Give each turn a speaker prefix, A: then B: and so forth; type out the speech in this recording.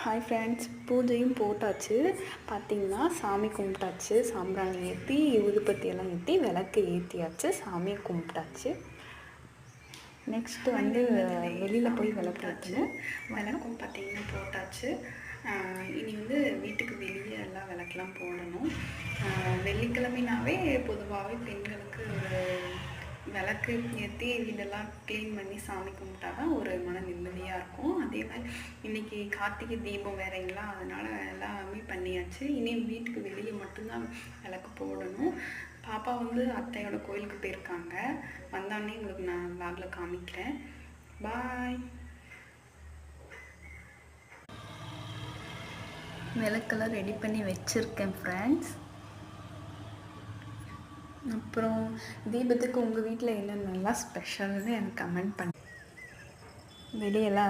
A: Hi friends, பூஜையும் போட்டாச்சு. பார்த்திங்கன்னா சாமி கும்பிட்டாச்சு. சாம்பிராணி ஏற்றி ஊதுபத்தியெல்லாம் ஏற்றி விளக்கு ஏற்றியாச்சு. சாமியை கும்பிட்டாச்சு. நெக்ஸ்ட்டு வெளியில் போய் விளக்கு ஏற்றணும். விளக்கும் பார்த்திங்கன்னா போட்டாச்சு. இனி வீட்டுக்கு வெளியே எல்லாம் விளக்கெலாம் போடணும். வெள்ளிக்கிழமைனாவே பொதுவாகவே பெண்களுக்கு ஒரு விளக்கு ஏற்றி வீடெல்லாம் க்ளீன் பண்ணி சாமி கும்பிட்டா தான் ஒரு மன நிம்மதியாக இருக்கும். அதே மாதிரி இன்றைக்கி கார்த்திகை தீபம் வேறங்களா, அதனால் எல்லாமே பண்ணியாச்சு. இனி வீட்டுக்கு வெளியே மட்டும்தான் விளக்கு போடணும். பாப்பா அத்தையோட கோயிலுக்கு போயிருக்காங்க. வந்தோடனே உங்களுக்கு நான் விளாகில் காமிக்கிறேன். பாய். விளக்கெல்லாம் ரெடி பண்ணி வச்சுருக்கேன் ஃப்ரெண்ட்ஸ். அப்புறம் தீபத்துக்கு உங்கள் வீட்டில் என்னென்னலாம் ஸ்பெஷல்னு எனக்கு கமெண்ட் பண்ணி வெளியெல்லாம்